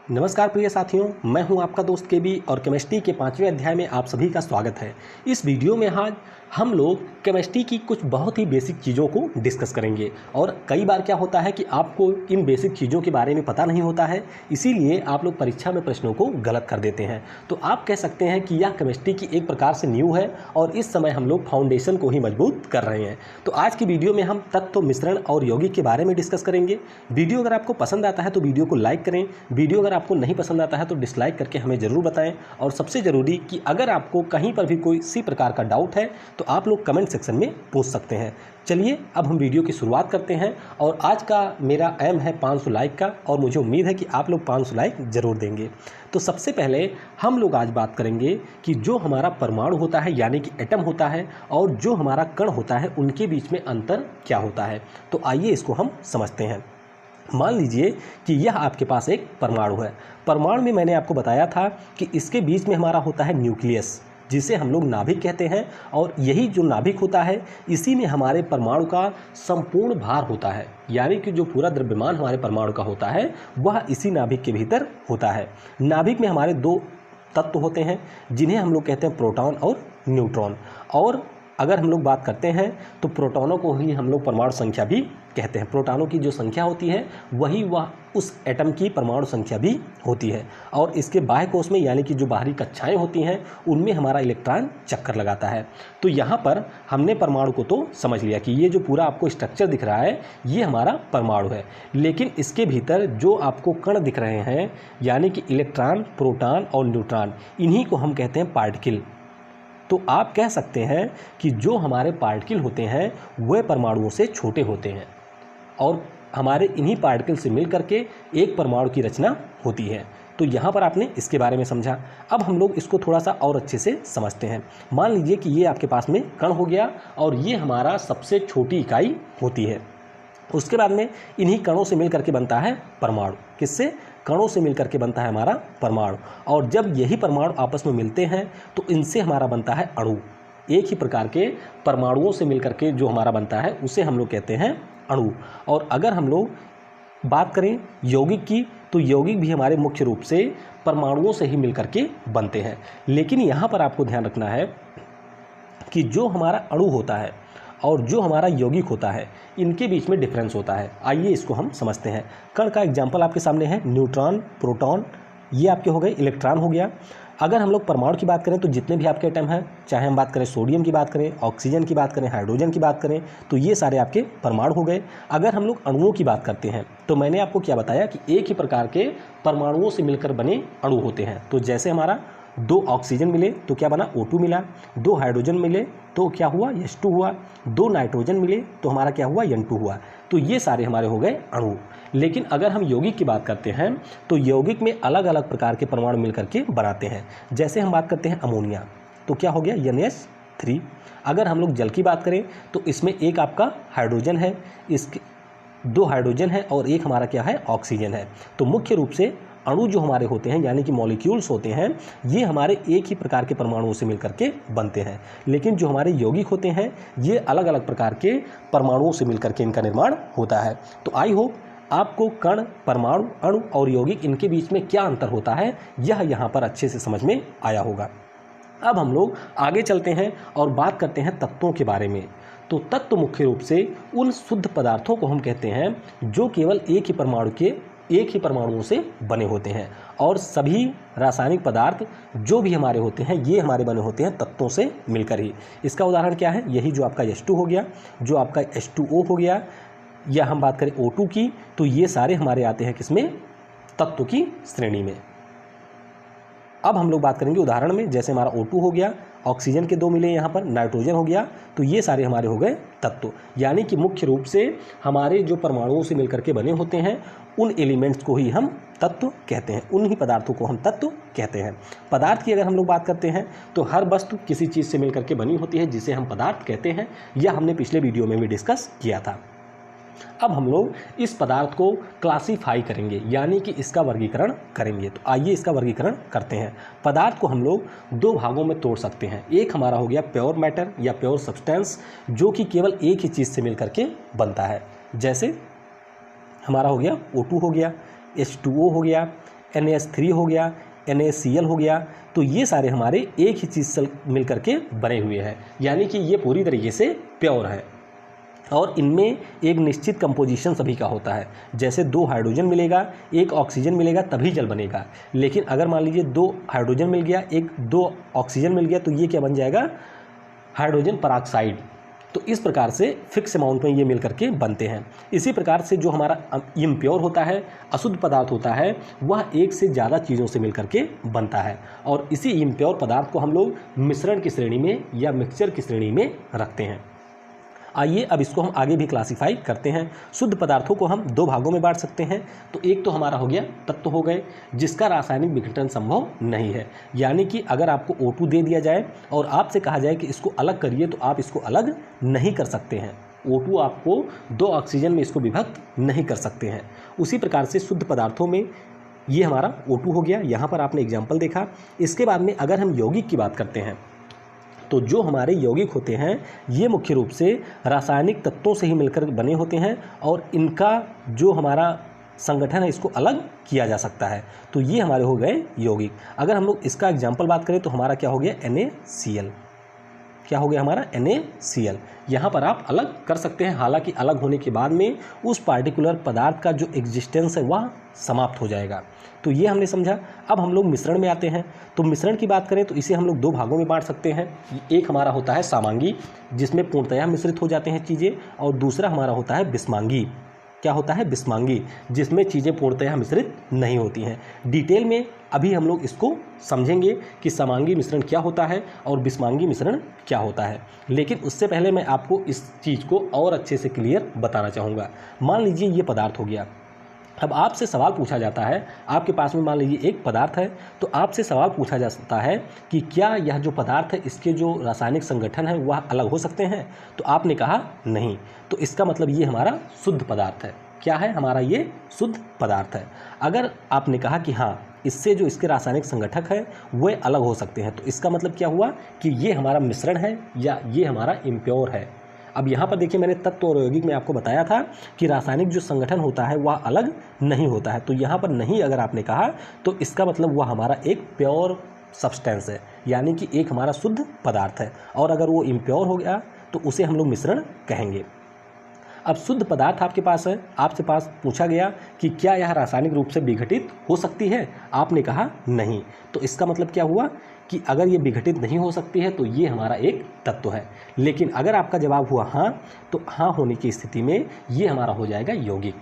नमस्कार प्रिय साथियों, मैं हूं आपका दोस्त केबी और केमिस्ट्री के 5वें अध्याय में आप सभी का स्वागत है। इस वीडियो में आज हम लोग केमिस्ट्री की कुछ बहुत ही बेसिक चीज़ों को डिस्कस करेंगे। और कई बार क्या होता है कि आपको इन बेसिक चीज़ों के बारे में पता नहीं होता है, इसीलिए आप लोग परीक्षा में प्रश्नों को गलत कर देते हैं। तो आप कह सकते हैं कि यह केमिस्ट्री की एक प्रकार से नींव है और इस समय हम लोग फाउंडेशन को ही मजबूत कर रहे हैं। तो आज की वीडियो में हम तत्व, मिश्रण और यौगिक के बारे में डिस्कस करेंगे। वीडियो अगर आपको पसंद आता है तो वीडियो को लाइक करें। वीडियो अगर आपको नहीं पसंद आता है तो डिसलाइक करके हमें ज़रूर बताएं। और सबसे ज़रूरी कि अगर आपको कहीं पर भी कोई इसी प्रकार का डाउट है तो आप लोग कमेंट सेक्शन में पूछ सकते हैं। चलिए अब हम वीडियो की शुरुआत करते हैं। और आज का मेरा एम है 500 लाइक का और मुझे उम्मीद है कि आप लोग 500 लाइक ज़रूर देंगे। तो सबसे पहले हम लोग आज बात करेंगे कि जो हमारा परमाणु होता है यानी कि एटम होता है और जो हमारा कण होता है उनके बीच में अंतर क्या होता है। तो आइए इसको हम समझते हैं। मान लीजिए कि यह आपके पास एक परमाणु है। परमाणु में मैंने आपको बताया था कि इसके बीच में हमारा होता है न्यूक्लियस, जिसे हम लोग नाभिक कहते हैं। और यही जो नाभिक होता है इसी में हमारे परमाणु का संपूर्ण भार होता है, यानी कि जो पूरा द्रव्यमान हमारे परमाणु का होता है वह इसी नाभिक के भीतर होता है। नाभिक में हमारे दो तत्व होते हैं जिन्हें हम लोग कहते हैं प्रोटॉन और न्यूट्रॉन। और अगर हम लोग बात करते हैं तो प्रोटॉनों को ही हम लोग परमाणु संख्या भी कहते हैं। प्रोटॉनों की जो संख्या होती है वही वह उस एटम की परमाणु संख्या भी होती है। और इसके बाह्य कोश में यानी कि जो बाहरी कक्षाएं होती हैं उनमें हमारा इलेक्ट्रॉन चक्कर लगाता है। तो यहाँ पर हमने परमाणु को तो समझ लिया कि ये जो पूरा आपको स्ट्रक्चर दिख रहा है ये हमारा परमाणु है। लेकिन इसके भीतर जो आपको कण दिख रहे हैं यानी कि इलेक्ट्रॉन, प्रोटॉन और न्यूट्रॉन, इन्हीं को हम कहते हैं पार्टिकल। तो आप कह सकते हैं कि जो हमारे पार्टिकल होते हैं वह परमाणुओं से छोटे होते हैं और हमारे इन्हीं पार्टिकल से मिल करके एक परमाणु की रचना होती है। तो यहाँ पर आपने इसके बारे में समझा। अब हम लोग इसको थोड़ा सा और अच्छे से समझते हैं। मान लीजिए कि ये आपके पास में कण हो गया और ये हमारा सबसे छोटी इकाई होती है। उसके बाद में इन्हीं कणों से मिल करके बनता है परमाणु। किससे? कणों से मिलकर के बनता है हमारा परमाणु। और जब यही परमाणु आपस में मिलते हैं तो इनसे हमारा बनता है अणु। एक ही प्रकार के परमाणुओं से मिलकर के जो हमारा बनता है उसे हम लोग कहते हैं अणु। और अगर हम लोग बात करें यौगिक की तो यौगिक भी हमारे मुख्य रूप से परमाणुओं से ही मिलकर के बनते हैं। लेकिन यहाँ पर आपको ध्यान रखना है कि जो हमारा अणु होता है और जो हमारा यौगिक होता है इनके बीच में डिफरेंस होता है। आइए इसको हम समझते हैं। कण का एग्जाम्पल आपके सामने है न्यूट्रॉन, प्रोटॉन, ये आपके हो गए। इलेक्ट्रॉन हो गया। अगर हम लोग परमाणु की बात करें तो जितने भी आपके एटम हैं, चाहे हम बात करें सोडियम की बात करें, ऑक्सीजन की बात करें, हाइड्रोजन की बात करें, तो ये सारे आपके परमाणु हो गए। अगर हम लोग अणुओं की बात करते हैं तो मैंने आपको क्या बताया कि एक ही प्रकार के परमाणुओं से मिलकर बने अणु होते हैं। तो जैसे हमारा 2 ऑक्सीजन मिले तो क्या बना? O2 मिला। 2 हाइड्रोजन मिले तो क्या हुआ? H2 हुआ। 2 नाइट्रोजन मिले तो हमारा क्या हुआ? N2 हुआ। तो ये सारे हमारे हो गए अणु। लेकिन अगर हम यौगिक की बात करते हैं तो यौगिक में अलग अलग प्रकार के परमाणु मिलकर के बनाते हैं। जैसे हम बात करते हैं अमोनिया तो क्या हो गया? NH3। अगर हम लोग जल की बात करें तो इसमें एक आपका हाइड्रोजन है, इसके 2 हाइड्रोजन है और एक हमारा क्या है? ऑक्सीजन है। तो मुख्य रूप से अणु जो हमारे होते हैं यानी कि मॉलिक्यूल्स होते हैं ये हमारे एक ही प्रकार के परमाणुओं से मिलकर के बनते हैं। लेकिन जो हमारे यौगिक होते हैं ये अलग अलग प्रकार के परमाणुओं से मिलकर के इनका निर्माण होता है। तो आई होप आपको कण, परमाणु, अणु और यौगिक इनके बीच में क्या अंतर होता है यह यहाँ पर अच्छे से समझ में आया होगा। अब हम लोग आगे चलते हैं और बात करते हैं तत्वों के बारे में। तो तत्व मुख्य रूप से उन शुद्ध पदार्थों को हम कहते हैं जो केवल एक ही परमाणुओं से बने होते हैं। और सभी रासायनिक पदार्थ जो भी हमारे होते हैं ये हमारे बने होते हैं तत्वों से मिलकर ही। इसका उदाहरण क्या है? यही जो आपका H2 हो गया, जो आपका H2O हो गया, या हम बात करें O2 की तो ये सारे हमारे आते हैं किसमें? तत्व की श्रेणी में। अब हम लोग बात करेंगे उदाहरण में। जैसे हमारा O2 हो गया, ऑक्सीजन के 2 मिले, यहाँ पर नाइट्रोजन हो गया, तो ये सारे हमारे हो गए तत्व। यानी कि मुख्य रूप से हमारे जो परमाणुओं से मिलकर के बने होते हैं उन एलिमेंट्स को ही हम तत्व कहते हैं, उन ही पदार्थों को हम तत्व कहते हैं। पदार्थ की अगर हम लोग बात करते हैं तो हर वस्तु किसी चीज़ से मिलकर के बनी होती है जिसे हम पदार्थ कहते हैं। यह हमने पिछले वीडियो में भी डिस्कस किया था। अब हम लोग इस पदार्थ को क्लासीफाई करेंगे यानी कि इसका वर्गीकरण करेंगे। तो आइए इसका वर्गीकरण करते हैं। पदार्थ को हम लोग 2 भागों में तोड़ सकते हैं। एक हमारा हो गया प्योर मैटर या प्योर सब्सटेंस जो कि केवल एक ही चीज़ से मिलकर के बनता है। जैसे हमारा हो गया O2 हो गया, H2O हो गया, NaH3 हो गया, NaCl हो गया, तो ये सारे हमारे एक ही चीज़ से मिल करके बने हुए हैं, यानी कि ये पूरी तरीके से प्योर है। और इनमें एक निश्चित कंपोजिशन सभी का होता है, जैसे 2 हाइड्रोजन मिलेगा, 1 ऑक्सीजन मिलेगा, तभी जल बनेगा। लेकिन अगर मान लीजिए 2 हाइड्रोजन मिल गया, 2 ऑक्सीजन मिल गया, तो ये क्या बन जाएगा, हाइड्रोजन पराक्साइड। तो इस प्रकार से फिक्स अमाउंट में ये मिल करके बनते हैं। इसी प्रकार से जो हमारा इम्प्योर होता है, अशुद्ध पदार्थ होता है, वह एक से ज़्यादा चीज़ों से मिल करके बनता है, और इसी इम्प्योर पदार्थ को हम लोग मिश्रण की श्रेणी में या मिक्सचर की श्रेणी में रखते हैं। आइए अब इसको हम आगे भी क्लासिफाई करते हैं। शुद्ध पदार्थों को हम 2 भागों में बांट सकते हैं। तो एक तो हमारा हो गया तत्व हो गए जिसका रासायनिक विघटन संभव नहीं है, यानी कि अगर आपको O2 दे दिया जाए और आपसे कहा जाए कि इसको अलग करिए, तो आप इसको अलग नहीं कर सकते हैं। O2 आपको 2 ऑक्सीजन में इसको विभक्त नहीं कर सकते हैं। उसी प्रकार से शुद्ध पदार्थों में ये हमारा O2 हो गया, यहाँ पर आपने एग्जाम्पल देखा। इसके बाद में अगर हम यौगिक की बात करते हैं, तो जो हमारे यौगिक होते हैं ये मुख्य रूप से रासायनिक तत्वों से ही मिलकर बने होते हैं, और इनका जो हमारा संगठन है इसको अलग किया जा सकता है। तो ये हमारे हो गए यौगिक। अगर हम लोग इसका एग्जाम्पल बात करें तो हमारा क्या हो गया, NaCl। क्या हो गया हमारा, NaCl। यहाँ पर आप अलग कर सकते हैं, हालांकि अलग होने के बाद में उस पार्टिकुलर पदार्थ का जो एग्जिस्टेंस है वह समाप्त हो जाएगा। तो ये हमने समझा। अब हम लोग मिश्रण में आते हैं। तो मिश्रण की बात करें तो इसे हम लोग 2 भागों में बांट सकते हैं। एक हमारा होता है सामांगी, जिसमें पूर्णतया मिश्रित हो जाते हैं चीज़ें, और दूसरा हमारा होता है बिस्मांगी। क्या होता है, बिस्मांगी, जिसमें चीज़ें पूर्णतया मिश्रित नहीं होती हैं। डिटेल में अभी हम लोग इसको समझेंगे कि समांगी मिश्रण क्या होता है और बिस्मांगी मिश्रण क्या होता है। लेकिन उससे पहले मैं आपको इस चीज़ को और अच्छे से क्लियर बताना चाहूँगा। मान लीजिए ये पदार्थ हो गया। अब आपसे सवाल पूछा जाता है, आपके पास में मान लीजिए एक पदार्थ है, तो आपसे सवाल पूछा जा सकता है कि क्या यह जो पदार्थ है इसके जो रासायनिक संगठन है वह अलग हो सकते हैं। तो आपने कहा नहीं, तो इसका मतलब ये हमारा शुद्ध पदार्थ है। क्या है हमारा, ये शुद्ध पदार्थ है। अगर आपने कहा कि हाँ इससे जो इसके रासायनिक संगठक है वे अलग हो सकते हैं, तो इसका मतलब क्या हुआ कि ये हमारा मिश्रण है या ये हमारा इम्प्योर है। अब यहाँ पर देखिए, मैंने तत्व और यौगिक में आपको बताया था कि रासायनिक जो संगठन होता है वह अलग नहीं होता है। तो यहाँ पर नहीं अगर आपने कहा तो इसका मतलब वह हमारा एक प्योर सब्सटेंस है, यानी कि एक हमारा शुद्ध पदार्थ है। और अगर वो इम्प्योर हो गया तो उसे हम लोग मिश्रण कहेंगे। अब शुद्ध पदार्थ आपके पास है, आपसे पास पूछा गया कि क्या यह रासायनिक रूप से विघटित हो सकती है, आपने कहा नहीं। तो इसका मतलब क्या हुआ कि अगर ये विघटित नहीं हो सकती है तो ये हमारा एक तत्व है। लेकिन अगर आपका जवाब हुआ हाँ, तो हाँ होने की स्थिति में ये हमारा हो जाएगा यौगिक।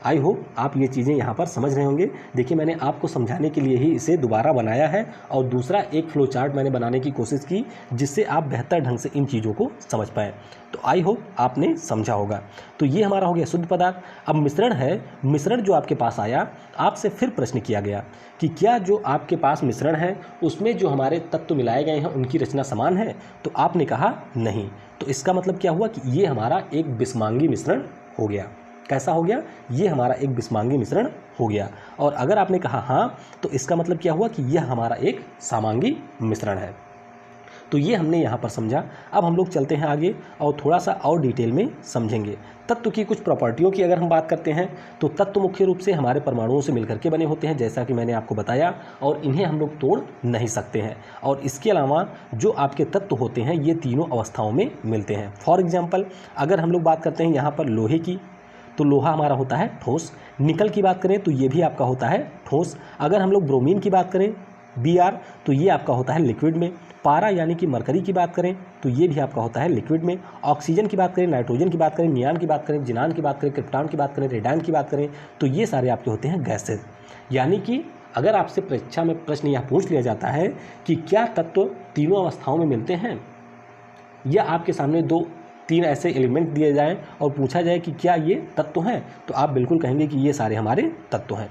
आई होप आप ये चीज़ें यहाँ पर समझ रहे होंगे। देखिए, मैंने आपको समझाने के लिए ही इसे दोबारा बनाया है, और दूसरा एक फ्लो चार्ट मैंने बनाने की कोशिश की जिससे आप बेहतर ढंग से इन चीज़ों को समझ पाएँ। तो आई होप आपने समझा होगा। तो ये हमारा हो गया शुद्ध पदार्थ। अब मिश्रण है, मिश्रण जो आपके पास आया, आपसे फिर प्रश्न किया गया कि क्या जो आपके पास मिश्रण है उसमें जो हमारे तत्व मिलाए गए हैं उनकी रचना समान है। तो आपने कहा नहीं। तो इसका मतलब क्या हुआ कि ये हमारा एक बिस्मांगी मिश्रण हो गया। कैसा हो गया, ये हमारा एक बिस्मांगी मिश्रण हो गया। और अगर आपने कहा हाँ, तो इसका मतलब क्या हुआ कि यह हमारा एक सामांगी मिश्रण है। तो ये हमने यहाँ पर समझा। अब हम लोग चलते हैं आगे और थोड़ा सा और डिटेल में समझेंगे। तत्व की कुछ प्रॉपर्टियों की अगर हम बात करते हैं तो तत्व मुख्य रूप से हमारे परमाणुओं से मिलकर के बने होते हैं, जैसा कि मैंने आपको बताया, और इन्हें हम लोग तोड़ नहीं सकते हैं। और इसके अलावा जो आपके तत्व होते हैं ये तीनों अवस्थाओं में मिलते हैं। फॉर एग्जाम्पल अगर हम लोग बात करते हैं यहाँ पर लोहे की, तो लोहा हमारा होता है ठोस। निकल की बात करें तो ये भी आपका होता है ठोस। अगर हम लोग ब्रोमीन की बात करें Br, तो ये आपका होता है लिक्विड में। पारा यानी कि मरकरी की बात करें तो ये भी आपका होता है लिक्विड में। ऑक्सीजन की बात करें, नाइट्रोजन की बात करें, नियान की बात करें, जिनान की बात करें, क्रिप्टॉन की बात करें, रेडान की बात करें, तो ये सारे आपके होते हैं गैसेज। यानी कि अगर आपसे परीक्षा में प्रश्न यह पूछ लिया जाता है कि क्या तत्व तीनों अवस्थाओं में मिलते हैं, या आपके सामने 2-3 ऐसे एलिमेंट दिए जाएं और पूछा जाए कि क्या ये तत्व हैं, तो आप बिल्कुल कहेंगे कि ये सारे हमारे तत्व हैं।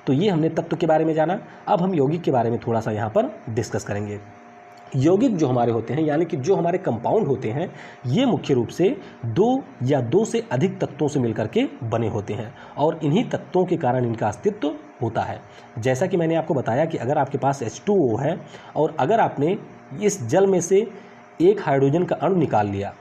तो ये हमने तत्व के बारे में जाना। अब हम यौगिक के बारे में थोड़ा सा यहाँ पर डिस्कस करेंगे। यौगिक जो हमारे होते हैं, यानी कि जो हमारे कंपाउंड होते हैं, ये मुख्य रूप से 2 या 2 से अधिक तत्वों से मिलकर के बने होते हैं, और इन्हीं तत्वों के कारण इनका अस्तित्व होता है। जैसा कि मैंने आपको बताया कि अगर आपके पास H2O है और अगर आपने इस जल में से एक हाइड्रोजन का अणु निकाल लिया,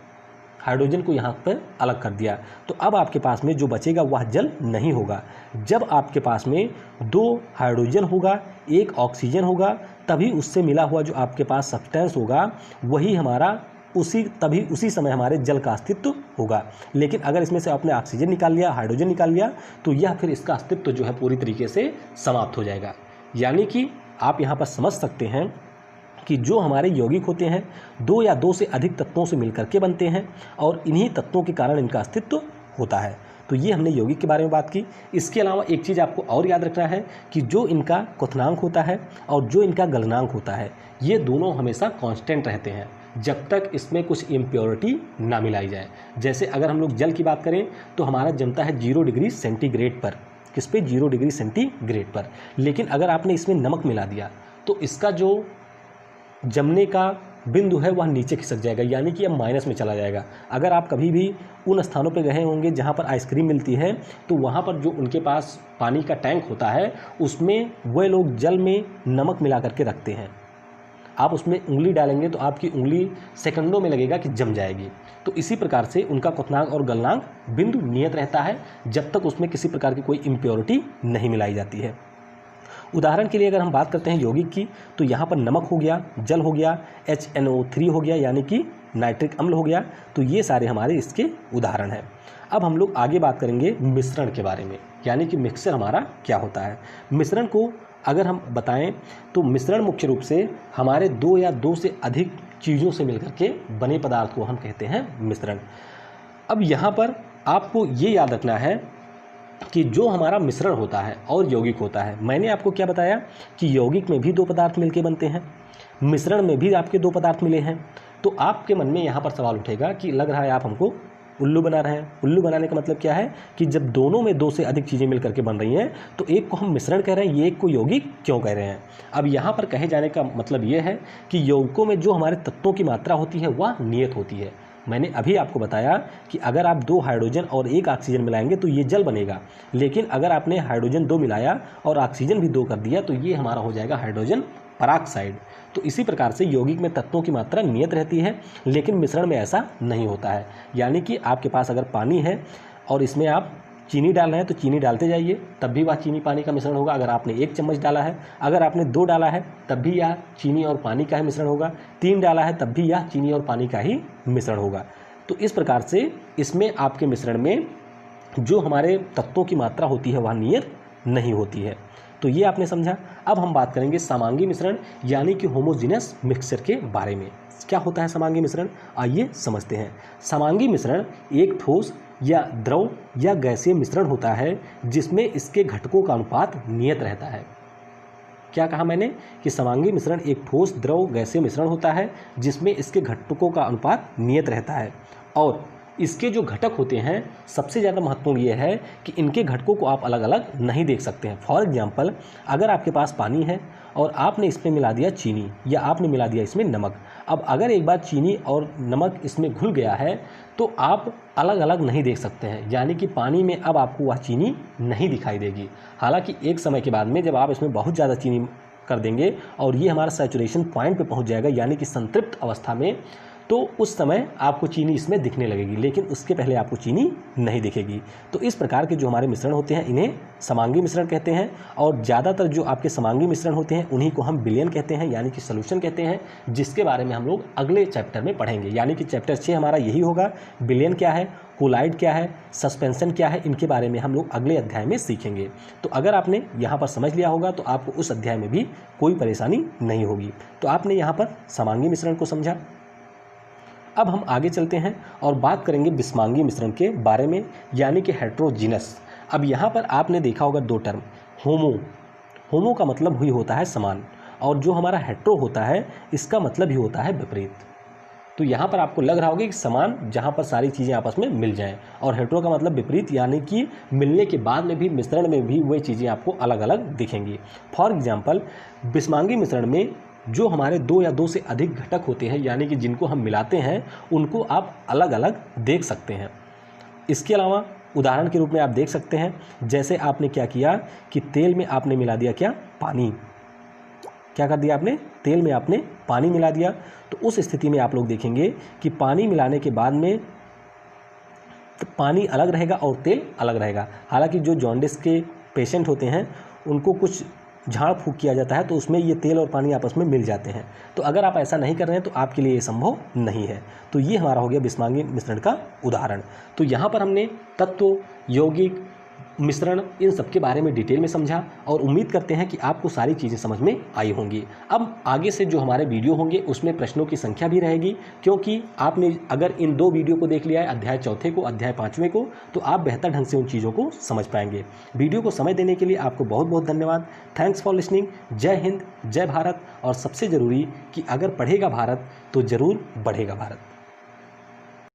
हाइड्रोजन को यहाँ पर अलग कर दिया, तो अब आपके पास में जो बचेगा वह जल नहीं होगा। जब आपके पास में 2 हाइड्रोजन होगा, 1 ऑक्सीजन होगा, तभी उससे मिला हुआ जो आपके पास सब्सटेंस होगा वही हमारा उसी समय हमारे जल का अस्तित्व होगा। लेकिन अगर इसमें से आपने ऑक्सीजन निकाल लिया, हाइड्रोजन निकाल लिया, तो यह फिर इसका अस्तित्व जो है पूरी तरीके से समाप्त हो जाएगा। यानी कि आप यहाँ पर समझ सकते हैं कि जो हमारे यौगिक होते हैं 2 या 2 से अधिक तत्वों से मिलकर के बनते हैं और इन्हीं तत्वों के कारण इनका अस्तित्व होता है। तो ये हमने यौगिक के बारे में बात की। इसके अलावा एक चीज़ आपको और याद रखना है कि जो इनका क्वथनांक होता है और जो इनका गलनांक होता है, ये दोनों हमेशा कांस्टेंट रहते हैं जब तक इसमें कुछ इम्प्योरिटी ना मिलाई जाए। जैसे अगर हम लोग जल की बात करें तो हमारा जमता है 0 डिग्री सेंटीग्रेड पर। किस पे? 0 डिग्री सेंटीग्रेड पर। लेकिन अगर आपने इसमें नमक मिला दिया तो इसका जो जमने का बिंदु है वह नीचे खिसक जाएगा, यानी कि अब माइनस में चला जाएगा। अगर आप कभी भी उन स्थानों पर गए होंगे जहाँ पर आइसक्रीम मिलती है, तो वहाँ पर जो उनके पास पानी का टैंक होता है उसमें वे लोग जल में नमक मिला करके रखते हैं। आप उसमें उंगली डालेंगे तो आपकी उंगली सेकंडों में लगेगा कि जम जाएगी। तो इसी प्रकार से उनका क्वथनांक और गलनांक बिंदु नियत रहता है जब तक उसमें किसी प्रकार की कोई इम्प्योरिटी नहीं मिलाई जाती है। उदाहरण के लिए अगर हम बात करते हैं यौगिक की, तो यहाँ पर नमक हो गया, जल हो गया, HNO3 हो गया यानी कि नाइट्रिक अम्ल हो गया। तो ये सारे हमारे इसके उदाहरण हैं। अब हम लोग आगे बात करेंगे मिश्रण के बारे में, यानी कि मिक्सचर हमारा क्या होता है। मिश्रण को अगर हम बताएं तो मिश्रण मुख्य रूप से हमारे 2 या 2 से अधिक चीज़ों से मिलकर के बने पदार्थ को हम कहते हैं मिश्रण। अब यहाँ पर आपको ये याद रखना है कि जो हमारा मिश्रण होता है और यौगिक होता है, मैंने आपको क्या बताया कि यौगिक में भी 2 पदार्थ मिलके बनते हैं, मिश्रण में भी आपके 2 पदार्थ मिले हैं। तो आपके मन में यहाँ पर सवाल उठेगा कि लग रहा है आप हमको उल्लू बना रहे हैं। उल्लू बनाने का मतलब क्या है कि जब दोनों में 2 से अधिक चीज़ें मिलकर के बन रही हैं तो एक को हम मिश्रण कह रहे हैं, ये एक को यौगिक क्यों कह रहे हैं। अब यहाँ पर कहे जाने का मतलब ये है कि यौगिकों में जो हमारे तत्वों की मात्रा होती है वह नियत होती है। मैंने अभी आपको बताया कि अगर आप 2 हाइड्रोजन और 1 ऑक्सीजन मिलाएंगे तो ये जल बनेगा, लेकिन अगर आपने हाइड्रोजन 2 मिलाया और ऑक्सीजन भी 2 कर दिया तो ये हमारा हो जाएगा हाइड्रोजन पराक्साइड। तो इसी प्रकार से यौगिक में तत्वों की मात्रा नियत रहती है, लेकिन मिश्रण में ऐसा नहीं होता है। यानी कि आपके पास अगर पानी है और इसमें आप चीनी डाल रहे हैं तो चीनी डालते जाइए, तब भी वह चीनी पानी का मिश्रण होगा। अगर आपने 1 चम्मच डाला है, अगर आपने 2 डाला है तब भी यह चीनी और पानी का ही मिश्रण होगा, 3 डाला है तब भी यह चीनी और पानी का ही मिश्रण होगा। तो इस प्रकार से इसमें आपके मिश्रण में जो हमारे तत्वों की मात्रा होती है वह नियत नहीं होती है। तो ये आपने समझा। अब हम बात करेंगे समांगी मिश्रण यानी कि होमोजीनियस मिक्सचर के बारे में। क्या होता है समांगी मिश्रण, आइए समझते हैं। समांगी मिश्रण एक ठोस या द्रव या गैसीय मिश्रण होता है जिसमें इसके घटकों का अनुपात नियत रहता है। क्या कहा मैंने कि समांगी मिश्रण एक ठोस द्रव गैसीय मिश्रण होता है जिसमें इसके घटकों का अनुपात नियत रहता है और इसके जो घटक होते हैं सबसे ज़्यादा महत्वपूर्ण ये है कि इनके घटकों को आप अलग अलग नहीं देख सकते हैं। फॉर एग्जांपल, अगर आपके पास पानी है और आपने इसमें मिला दिया चीनी या आपने मिला दिया इसमें नमक, अब अगर एक बार चीनी और नमक इसमें घुल गया है तो आप अलग अलग नहीं देख सकते हैं, यानी कि पानी में अब आपको वह चीनी नहीं दिखाई देगी। हालांकि एक समय के बाद में जब आप इसमें बहुत ज़्यादा चीनी कर देंगे और ये हमारा सैचुरेशन पॉइंट पे पहुंच जाएगा यानी कि संतृप्त अवस्था में, तो उस समय आपको चीनी इसमें दिखने लगेगी, लेकिन उसके पहले आपको चीनी नहीं दिखेगी। तो इस प्रकार के जो हमारे मिश्रण होते हैं इन्हें समांगी मिश्रण कहते हैं और ज़्यादातर जो आपके समांगी मिश्रण होते हैं उन्हीं को हम विलयन कहते हैं यानी कि सॉल्यूशन कहते हैं, जिसके बारे में हम लोग अगले चैप्टर में पढ़ेंगे। यानी कि चैप्टर 6 हमारा यही होगा। विलयन क्या है, कोलाइड क्या है, सस्पेंशन क्या है, इनके बारे में हम लोग अगले अध्याय में सीखेंगे। तो अगर आपने यहाँ पर समझ लिया होगा तो आपको उस अध्याय में भी कोई परेशानी नहीं होगी। तो आपने यहाँ पर समांगी मिश्रण को समझा। अब हम आगे चलते हैं और बात करेंगे विषमांगी मिश्रण के बारे में यानी कि हेट्रोजीनस। अब यहाँ पर आपने देखा होगा 2 टर्म, होमो का मतलब हुई होता है समान और जो हमारा हेट्रो होता है इसका मतलब ही होता है विपरीत। तो यहाँ पर आपको लग रहा होगा कि समान जहाँ पर सारी चीज़ें आपस में मिल जाएं और हेट्रो का मतलब विपरीत यानी कि मिलने के बाद में भी मिश्रण में भी वही चीज़ें आपको अलग अलग दिखेंगी। फॉर एग्जाम्पल, विषमांगी मिश्रण में जो हमारे 2 या 2 से अधिक घटक होते हैं यानी कि जिनको हम मिलाते हैं उनको आप अलग अलग देख सकते हैं। इसके अलावा उदाहरण के रूप में आप देख सकते हैं, जैसे आपने क्या किया कि तेल में आपने मिला दिया क्या, पानी। क्या कर दिया आपने, तेल में आपने पानी मिला दिया। तो उस स्थिति में आप लोग देखेंगे कि पानी मिलाने के बाद में पानी अलग रहेगा और तेल अलग रहेगा। हालांकि जो जॉन्डिस के पेशेंट होते हैं उनको कुछ झाड़ फूँक किया जाता है तो उसमें ये तेल और पानी आपस में मिल जाते हैं। तो अगर आप ऐसा नहीं कर रहे हैं तो आपके लिए ये संभव नहीं है। तो ये हमारा हो गया बिस्मांगी मिश्रण का उदाहरण। तो यहाँ पर हमने तत्व, यौगिक, मिश्रण, इन सब के बारे में डिटेल में समझा और उम्मीद करते हैं कि आपको सारी चीज़ें समझ में आई होंगी। अब आगे से जो हमारे वीडियो होंगे उसमें प्रश्नों की संख्या भी रहेगी, क्योंकि आपने अगर इन 2 वीडियो को देख लिया है, अध्याय 4 को, अध्याय 5वें को, तो आप बेहतर ढंग से उन चीज़ों को समझ पाएंगे। वीडियो को समय देने के लिए आपको बहुत बहुत धन्यवाद। Thanks for listening. जय हिंद, जय भारत। और सबसे ज़रूरी कि अगर पढ़ेगा भारत तो ज़रूर बढ़ेगा भारत।